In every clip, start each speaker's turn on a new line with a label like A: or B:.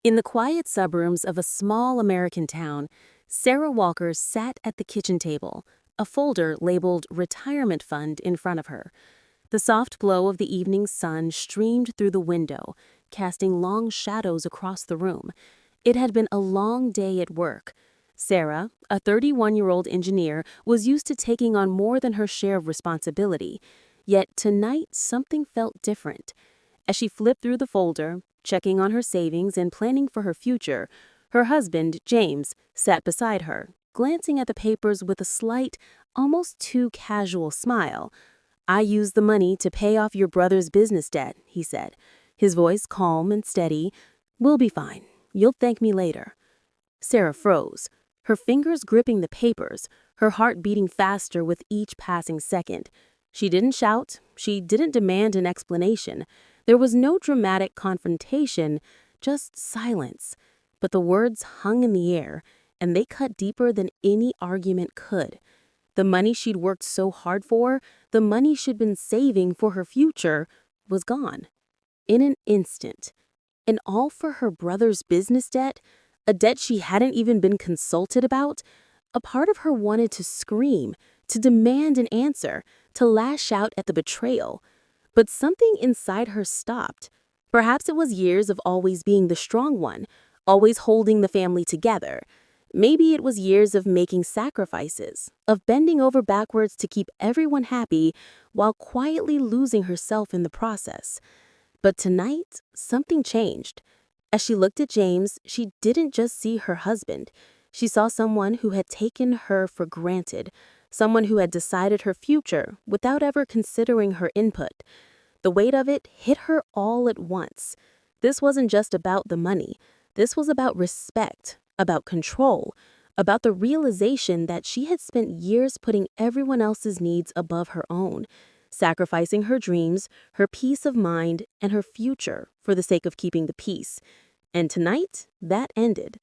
A: In the quiet suburbs of a small American town, Sarah Walker sat at the kitchen table, a folder labeled Retirement Fund in front of her. The soft glow of the evening sun streamed through the window, casting long shadows across the room. It had been a long day at work. Sarah, a 31-year-old engineer, was used to taking on more than her share of responsibility. Yet tonight something felt different. As she flipped through the folder, checking on her savings and planning for her future, her husband, James, sat beside her, glancing at the papers with a slight, almost too casual smile. "I used the money to pay off your brother's business debt," he said, his voice calm and steady. "We'll be fine. You'll thank me later." Sarah froze, her fingers gripping the papers, her heart beating faster with each passing second. She didn't shout. She didn't demand an explanation. There was no dramatic confrontation, just silence. But the words hung in the air, and they cut deeper than any argument could. The money she'd worked so hard for, the money she'd been saving for her future, was gone. In an instant. And all for her brother's business debt, a debt she hadn't even been consulted about. A part of her wanted to scream, to demand an answer, to lash out at the betrayal. But something inside her stopped. Perhaps it was years of always being the strong one, always holding the family together. Maybe it was years of making sacrifices, of bending over backwards to keep everyone happy while quietly losing herself in the process. But tonight, something changed. As she looked at James, she didn't just see her husband. She saw someone who had taken her for granted, someone who had decided her future without ever considering her input. The weight of it hit her all at once. This wasn't just about the money. This was about respect, about control, about the realization that she had spent years putting everyone else's needs above her own, sacrificing her dreams, her peace of mind, and her future for the sake of keeping the peace. And tonight, that ended.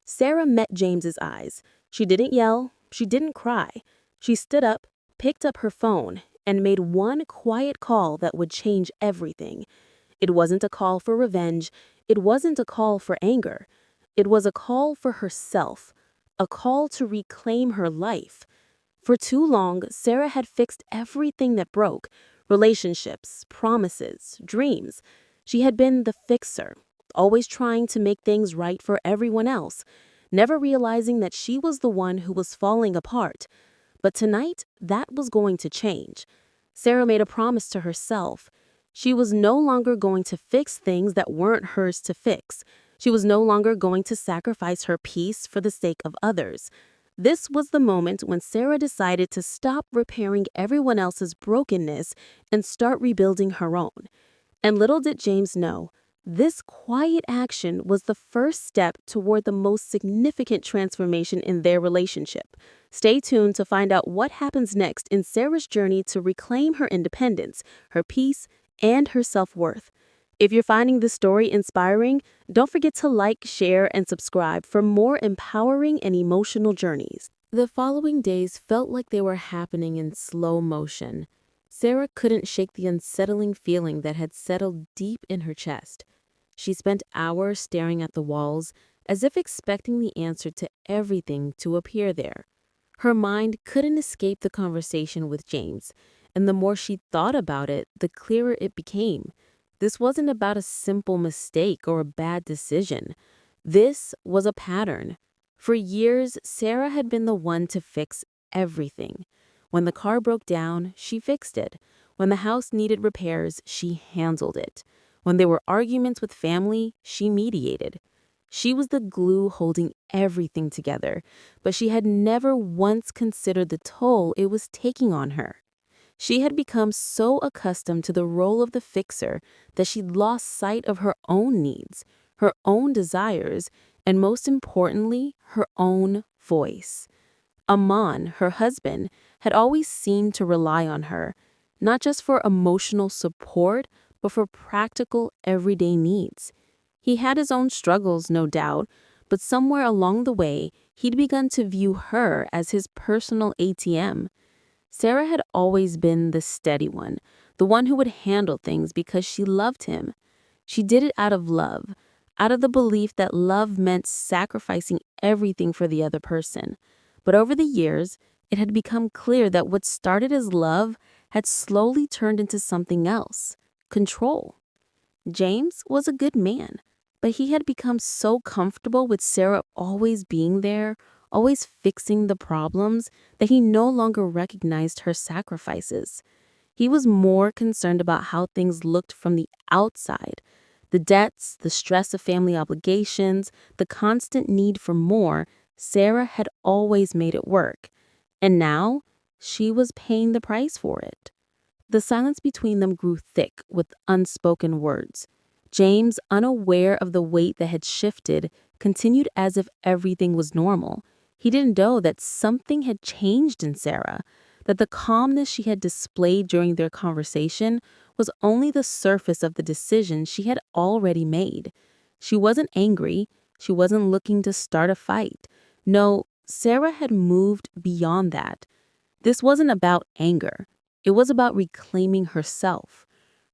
A: Sarah met James's eyes. She didn't yell. She didn't cry. She stood up, picked up her phone, and made one quiet call that would change everything. It wasn't a call for revenge. It wasn't a call for anger. It was a call for herself, a call to reclaim her life. For too long, Sarah had fixed everything that broke: relationships, promises, dreams. She had been the fixer, always trying to make things right for everyone else, never realizing that she was the one who was falling apart. But tonight, that was going to change. Sarah made a promise to herself. She was no longer going to fix things that weren't hers to fix. She was no longer going to sacrifice her peace for the sake of others. This was the moment when Sarah decided to stop repairing everyone else's brokenness and start rebuilding her own. And little did James know, this quiet action was the first step toward the most significant transformation in their relationship. Stay tuned to find out what happens next in Sarah's journey to reclaim her independence, her peace, and her self-worth. If you're finding this story inspiring, don't forget to like, share, and subscribe for more empowering and emotional journeys. The following days felt like they were happening in slow motion. Sarah couldn't shake the unsettling feeling that had settled deep in her chest. She spent hours staring at the walls, as if expecting the answer to everything to appear there. Her mind couldn't escape the conversation with James, and the more she thought about it, the clearer it became. This wasn't about a simple mistake or a bad decision. This was a pattern. For years, Sarah had been the one to fix everything. When the car broke down, she fixed it. When the house needed repairs, she handled it. When there were arguments with family, she mediated. She was the glue holding everything together, but she had never once considered the toll it was taking on her. She had become so accustomed to the role of the fixer that she'd lost sight of her own needs, her own desires, and most importantly, her own voice. Aman, her husband, had always seemed to rely on her, not just for emotional support, but for practical, everyday needs. He had his own struggles, no doubt, but somewhere along the way, he'd begun to view her as his personal ATM. Sarah had always been the steady one, the one who would handle things because she loved him. She did it out of love, out of the belief that love meant sacrificing everything for the other person. But over the years, it had become clear that what started as love had slowly turned into something else: control. James was a good man, but he had become so comfortable with Sarah always being there, always fixing the problems, that he no longer recognized her sacrifices. He was more concerned about how things looked from the outside: the debts, the stress of family obligations, the constant need for more. Sarah had always made it work, and now she was paying the price for it. The silence between them grew thick with unspoken words. James, unaware of the weight that had shifted, continued as if everything was normal. He didn't know that something had changed in Sarah, that the calmness she had displayed during their conversation was only the surface of the decision she had already made. She wasn't angry. She wasn't looking to start a fight. No, Sarah had moved beyond that. This wasn't about anger. It was about reclaiming herself.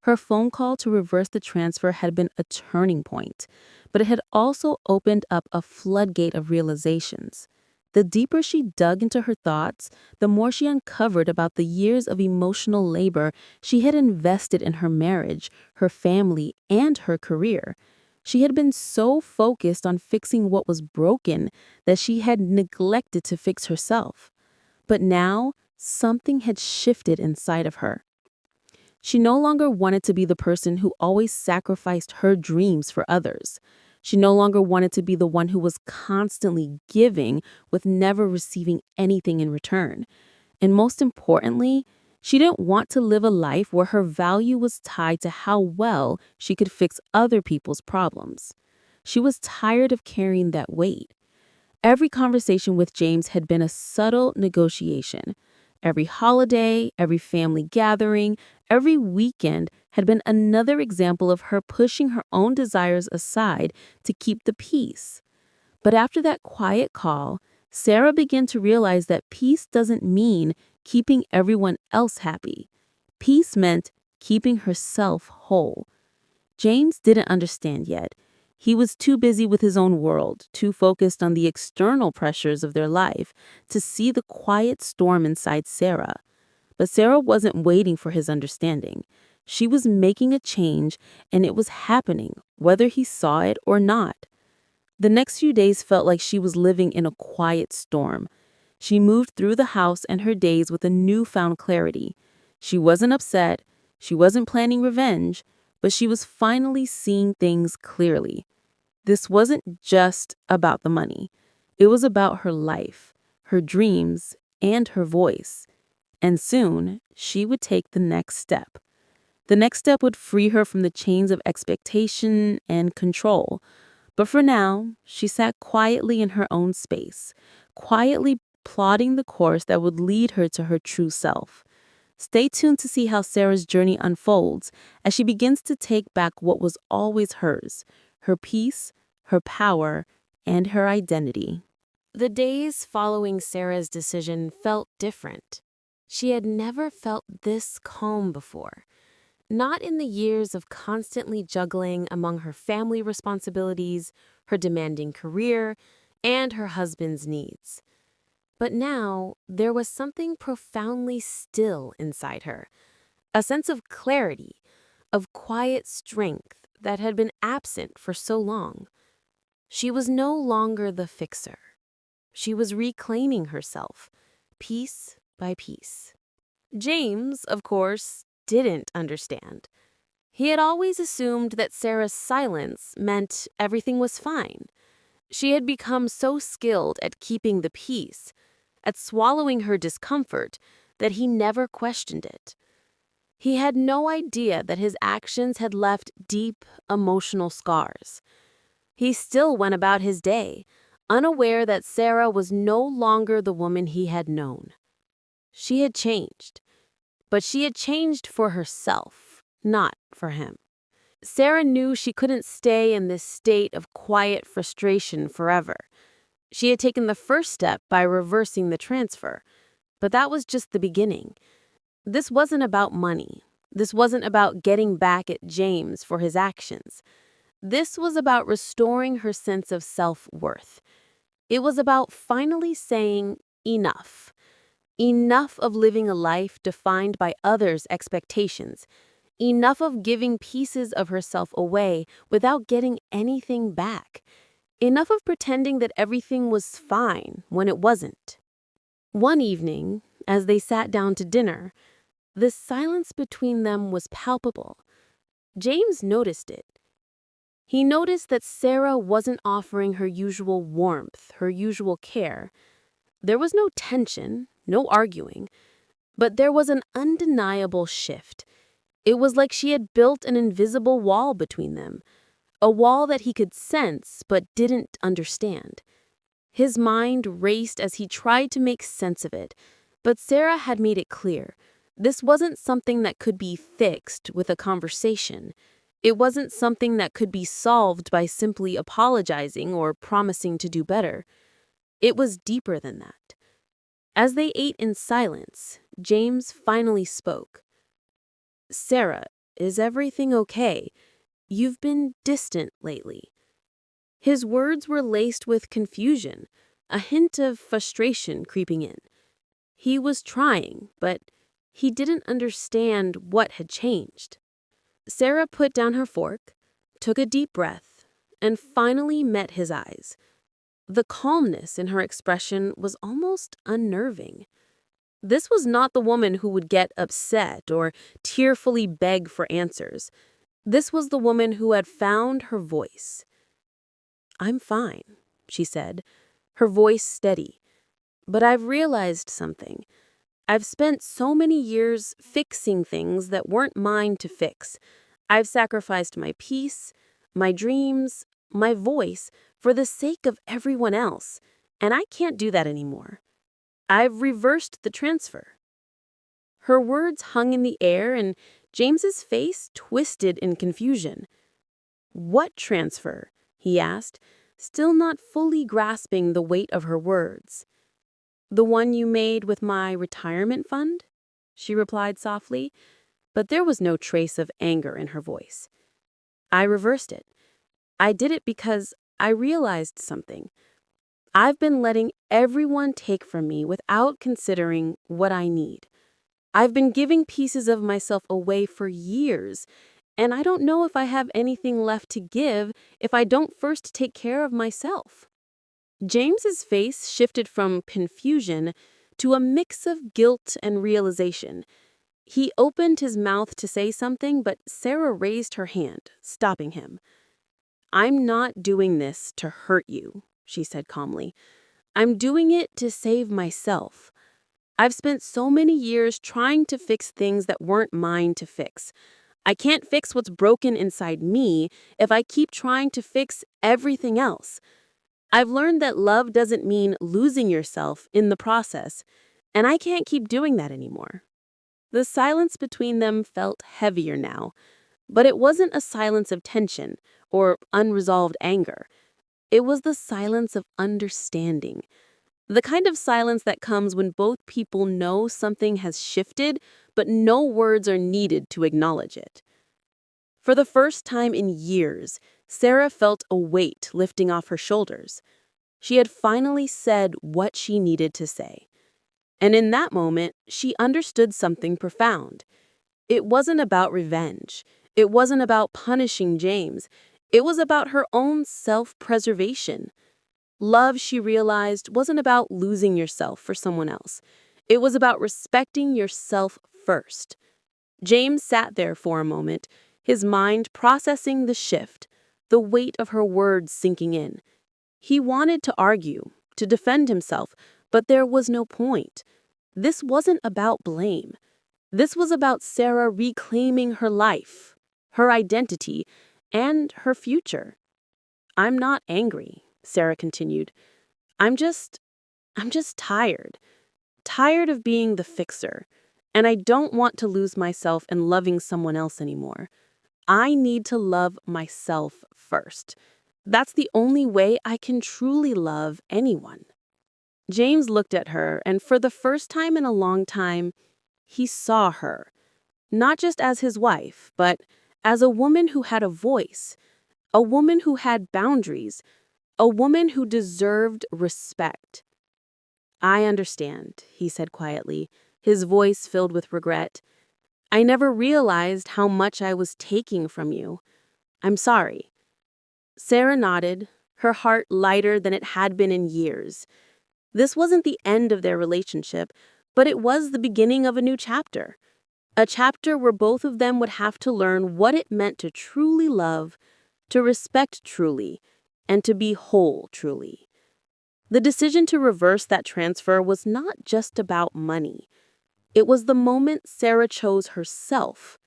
A: Her phone call to reverse the transfer had been a turning point, but it had also opened up a floodgate of realizations. The deeper she dug into her thoughts, the more she uncovered about the years of emotional labor she had invested in her marriage, her family, and her career. She had been so focused on fixing what was broken that she had neglected to fix herself. But now, something had shifted inside of her. She no longer wanted to be the person who always sacrificed her dreams for others. She no longer wanted to be the one who was constantly giving with never receiving anything in return. And most importantly, she didn't want to live a life where her value was tied to how well she could fix other people's problems. She was tired of carrying that weight. Every conversation with James had been a subtle negotiation. Every holiday, every family gathering, every weekend had been another example of her pushing her own desires aside to keep the peace. But after that quiet call, Sarah began to realize that peace doesn't mean keeping everyone else happy. Peace meant keeping herself whole. James didn't understand yet. He was too busy with his own world, too focused on the external pressures of their life, to see the quiet storm inside Sarah. But Sarah wasn't waiting for his understanding. She was making a change, and it was happening, whether he saw it or not. The next few days felt like she was living in a quiet storm. She moved through the house and her days with a newfound clarity. She wasn't upset. She wasn't planning revenge, but she was finally seeing things clearly. This wasn't just about the money. It was about her life, her dreams, and her voice. And soon, she would take the next step. The next step would free her from the chains of expectation and control. But for now, she sat quietly in her own space, quietly plotting the course that would lead her to her true self. Stay tuned to see how Sarah's journey unfolds as she begins to take back what was always hers: her peace, her power, and her identity. The days following Sarah's decision felt different. She had never felt this calm before. Not in the years of constantly juggling among her family responsibilities, her demanding career, and her husband's needs. But now, there was something profoundly still inside her, a sense of clarity, of quiet strength that had been absent for so long. She was no longer the fixer. She was reclaiming herself, piece by piece. James, of course, didn't understand. He had always assumed that Sarah's silence meant everything was fine. She had become so skilled at keeping the peace, at swallowing her discomfort, that he never questioned it. He had no idea that his actions had left deep emotional scars. He still went about his day, unaware that Sarah was no longer the woman he had known. She had changed, but she had changed for herself, not for him. Sarah knew she couldn't stay in this state of quiet frustration forever. She had taken the first step by reversing the transfer, but that was just the beginning. This wasn't about money. This wasn't about getting back at James for his actions. This was about restoring her sense of self-worth. It was about finally saying, enough. Enough of living a life defined by others' expectations. Enough of giving pieces of herself away without getting anything back. Enough of pretending that everything was fine when it wasn't. One evening, as they sat down to dinner, the silence between them was palpable. James noticed it. He noticed that Sarah wasn't offering her usual warmth, her usual care. There was no tension, no arguing, but there was an undeniable shift. It was like she had built an invisible wall between them, a wall that he could sense but didn't understand. His mind raced as he tried to make sense of it, but Sarah had made it clear. This wasn't something that could be fixed with a conversation. It wasn't something that could be solved by simply apologizing or promising to do better. It was deeper than that. As they ate in silence, James finally spoke. "Sarah, is everything okay? You've been distant lately." His words were laced with confusion, a hint of frustration creeping in. He was trying, but he didn't understand what had changed. Sarah put down her fork, took a deep breath, and finally met his eyes. The calmness in her expression was almost unnerving. This was not the woman who would get upset or tearfully beg for answers. This was the woman who had found her voice. "I'm fine," she said, her voice steady. "But I've realized something. I've spent so many years fixing things that weren't mine to fix. I've sacrificed my peace, my dreams, my voice for the sake of everyone else, and I can't do that anymore. I've reversed the transfer." Her words hung in the air, and James's face twisted in confusion. "What transfer?" he asked, still not fully grasping the weight of her words. "The one you made with my retirement fund?" she replied softly, but there was no trace of anger in her voice. "I reversed it. I did it because I realized something. I've been letting everyone take from me without considering what I need. I've been giving pieces of myself away for years, and I don't know if I have anything left to give if I don't first take care of myself." James's face shifted from confusion to a mix of guilt and realization. He opened his mouth to say something, but Sarah raised her hand, stopping him. "I'm not doing this to hurt you," she said calmly. "I'm doing it to save myself. I've spent so many years trying to fix things that weren't mine to fix. I can't fix what's broken inside me if I keep trying to fix everything else. I've learned that love doesn't mean losing yourself in the process, and I can't keep doing that anymore." The silence between them felt heavier now, but it wasn't a silence of tension or unresolved anger. It was the silence of understanding. The kind of silence that comes when both people know something has shifted, but no words are needed to acknowledge it. For the first time in years, Sarah felt a weight lifting off her shoulders. She had finally said what she needed to say. And in that moment, she understood something profound. It wasn't about revenge. It wasn't about punishing James. It was about her own self-preservation. Love, she realized, wasn't about losing yourself for someone else. It was about respecting yourself first. James sat there for a moment, his mind processing the shift, the weight of her words sinking in. He wanted to argue, to defend himself, but there was no point. This wasn't about blame. This was about Sarah reclaiming her life, her identity, and her future. "I'm not angry," Sarah continued. I'm just tired. Tired of being the fixer. And I don't want to lose myself in loving someone else anymore. I need to love myself first. That's the only way I can truly love anyone." James looked at her, and for the first time in a long time, he saw her. Not just as his wife, but as a woman who had a voice. A woman who had boundaries. A woman who deserved respect. "I understand," he said quietly, his voice filled with regret. "I never realized how much I was taking from you. I'm sorry." Sarah nodded, her heart lighter than it had been in years. This wasn't the end of their relationship, but it was the beginning of a new chapter. A chapter where both of them would have to learn what it meant to truly love, to respect truly, and to be whole truly. The decision to reverse that transfer was not just about money. It was the moment Sarah chose herself.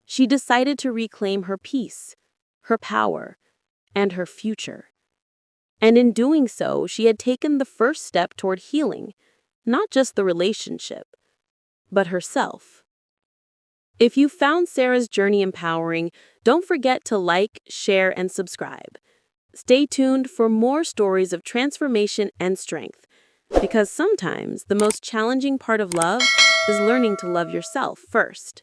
A: She decided to reclaim her peace, her power, and her future. And in doing so, she had taken the first step toward healing, not just the relationship, but herself. If you found Sarah's journey empowering, don't forget to like, share, and subscribe. Stay tuned for more stories of transformation and strength, because sometimes the most challenging part of love is learning to love yourself first.